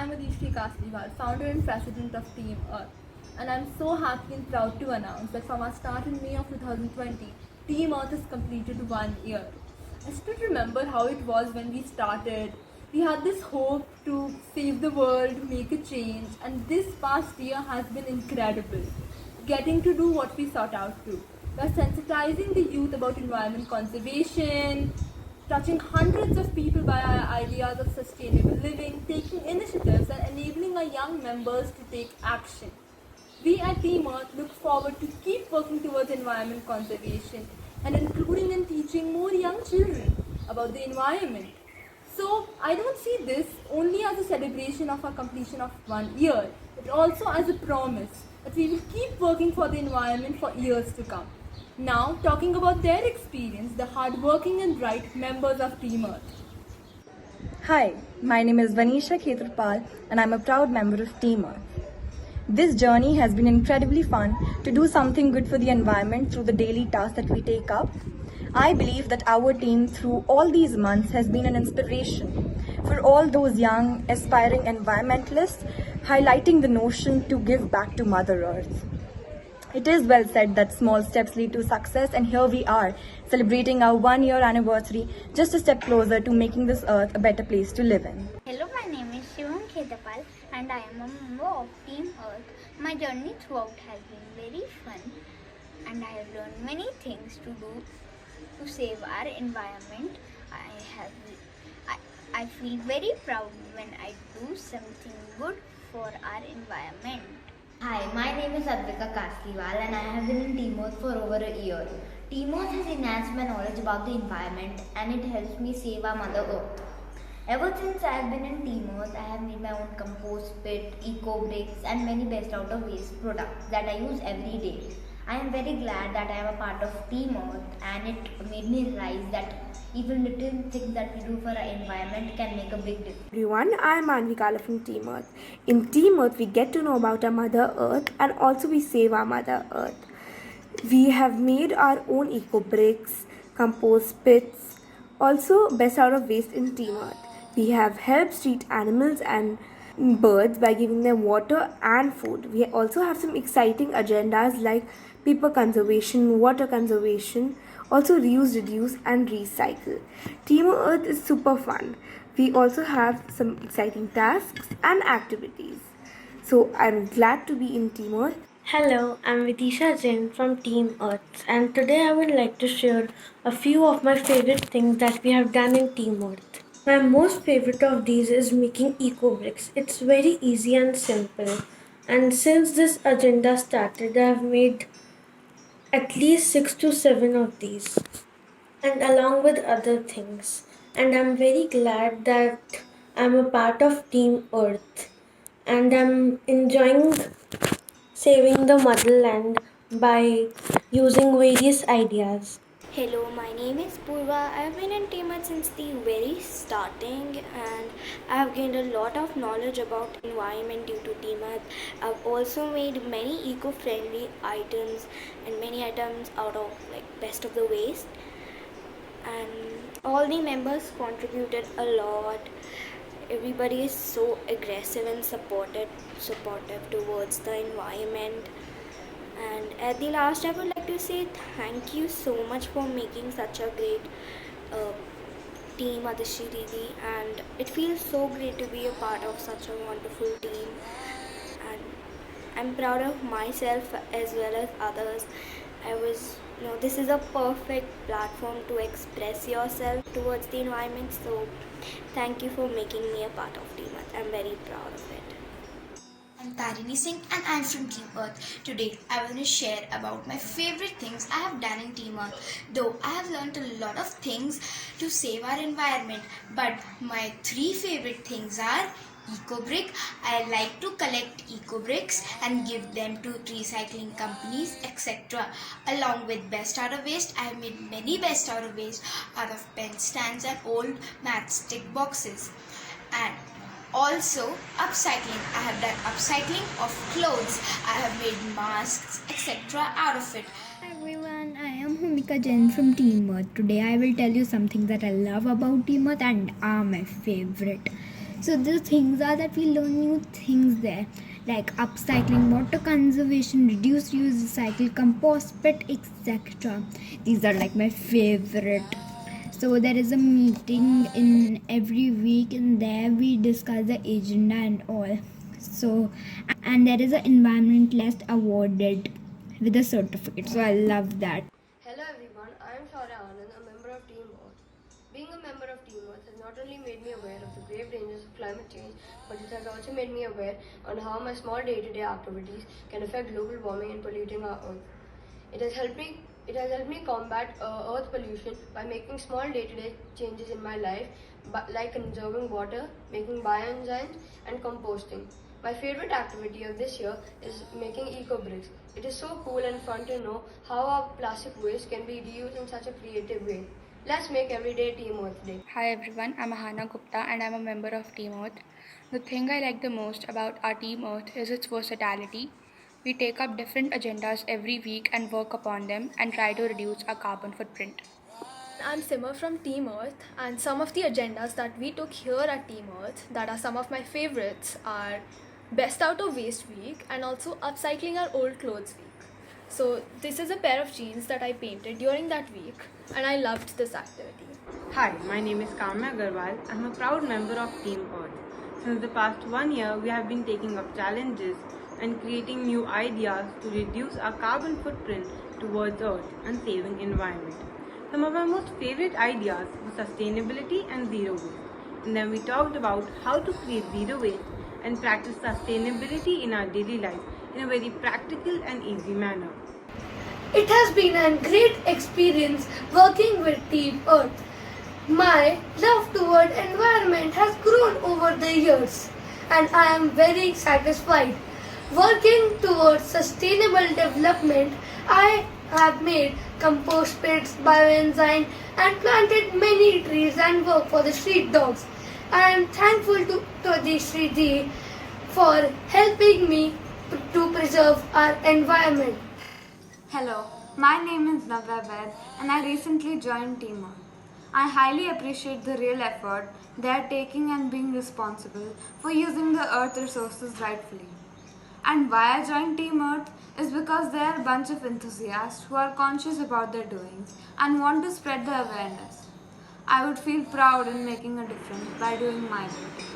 I'm Adishri Kasliwal, founder and president of Team Earth. And I'm so happy and proud to announce that from our start in May of 2020, Team Earth has completed 1 year. I still remember how it was when we started. We had this hope to save the world, make a change, and this past year has been incredible. Getting to do what we sought out to. By sensitizing the youth about environment conservation, touching hundreds of people by our ideas of sustainable living, taking initiatives, and enabling our young members to take action. We at Team Earth look forward to keep working towards environment conservation and including and teaching more young children about the environment. So I don't see this only as a celebration of our completion of 1 year, but also as a promise that we will keep working for the environment for years to come. Now, talking about their experience, the hardworking and bright members of Team Earth. Hi, my name is Vanisha Khetrapal and I'm a proud member of Team Earth. This journey has been incredibly fun to do something good for the environment through the daily tasks that we take up. I believe that our team through all these months has been an inspiration for all those young, aspiring environmentalists, highlighting the notion to give back to Mother Earth. It is well said that small steps lead to success, and here we are, celebrating our 1 year anniversary, just a step closer to making this earth a better place to live in. Hello, my name is Shivam Khetapal and I am a member of Team Earth. My journey throughout has been very fun and I have learned many things to do to save our environment. I feel very proud when I do something good for our environment. Hi, my name is Advika Kasliwal and I have been in Team Earth for over a year. Team Earth has enhanced my knowledge about the environment and it helps me save our Mother Earth. Ever since I have been in Team Earth, I have made my own compost pit, eco bricks and many best out of waste products that I use every day. I am very glad that I am a part of Team Earth and it made me realize that even little things that we do for our environment can make a big difference. Everyone, I am Anvikala from Team Earth. In Team Earth, we get to know about our Mother Earth and also we save our Mother Earth. We have made our own eco bricks, compost pits, also best out of waste in Team Earth. We have helped street animals and birds by giving them water and food. We also have some exciting agendas like paper conservation, water conservation, also reuse, reduce and recycle. Team Earth is super fun. We also have some exciting tasks and activities. So I'm glad to be in Team Earth. Hello, I'm Vitisha Jain from Team Earth, and today I would like to share a few of my favorite things that we have done in Team Earth. My most favorite of these is making eco bricks. It's very easy and simple, and since this agenda started, I have made at least 6 to 7 of these, and along with other things. And I'm very glad that I'm a part of Team Earth, and I'm enjoying saving the motherland by using various ideas. Hello, my name is Purva. I've been in Team Earth since the very starting and I've gained a lot of knowledge about environment due to Team Earth. I've also made many eco-friendly items and many items out of best of the waste. And all the members contributed a lot. Everybody is so aggressive and supportive towards the environment. And at the last, I would like to say thank you so much for making such a great team, Adishri Didi. And it feels so great to be a part of such a wonderful team. And I'm proud of myself as well as others. This is a perfect platform to express yourself towards the environment. So thank you for making me a part of Team Earth. I'm very proud of it. I'm Tarini Singh and I'm from Team Earth. Today I want to share about my favorite things I have done in Team Earth. Though I have learned a lot of things to save our environment, but my 3 favorite things are Eco Brick. I like to collect eco bricks and give them to recycling companies, etc. Along with best out of waste, I have made many best out of waste out of pen stands and old matchstick boxes. And also upcycling. I have done upcycling of clothes. I have made masks, etc. out of it. Hi everyone, I am Bhumika Jain from Team Earth. Today I will tell you something that I love about Team Earth and are my favorite. So the things are that we learn new things there, like upcycling, water conservation, reduce, use, recycle, compost pit, etc. These are like my favorite. So there is a meeting in every week, and there we discuss the agenda and all. So, and there is an environmentalist awarded with a certificate. So I love that. Hello everyone, I am Shaurya Anand, a member of Team Earth. Being a member of Team Earth has not only made me aware of the grave dangers of climate change, but it has also made me aware on how my small day-to-day activities can affect global warming and polluting our Earth. It has helped me combat earth pollution by making small day-to-day changes in my life, like conserving water, making bioenzymes, and composting. My favorite activity of this year is making eco bricks. It is so cool and fun to know how our plastic waste can be reused in such a creative way. Let's make every day Team Earth Day. Hi everyone, I'm Ahana Gupta and I'm a member of Team Earth. The thing I like the most about our Team Earth is its versatility. We take up different agendas every week and work upon them and try to reduce our carbon footprint. I'm Simmer from Team Earth, and some of the agendas that we took here at Team Earth that are some of my favorites are Best Out of Waste Week and also Upcycling Our Old Clothes Week. So this is a pair of jeans that I painted during that week, and I loved this activity. Hi, my name is Kamya Agarwal. I'm a proud member of Team Earth. Since the past 1 year, we have been taking up challenges and creating new ideas to reduce our carbon footprint towards Earth and saving environment. Some of our most favorite ideas were sustainability and zero waste. And then we talked about how to create zero waste and practice sustainability in our daily life in a very practical and easy manner. It has been a great experience working with Team Earth. My love toward environment has grown over the years, and I am very satisfied. Working towards sustainable development, I have made compost pits, bioenzyme, and planted many trees and work for the street dogs. I am thankful to Todishri Ji for helping me to preserve our environment. Hello, my name is Navya Vaid and I recently joined Team Earth. I highly appreciate the real effort they are taking and being responsible for using the earth resources rightfully. And why I joined Team Earth is because they are a bunch of enthusiasts who are conscious about their doings and want to spread the awareness. I would feel proud in making a difference by doing my bit.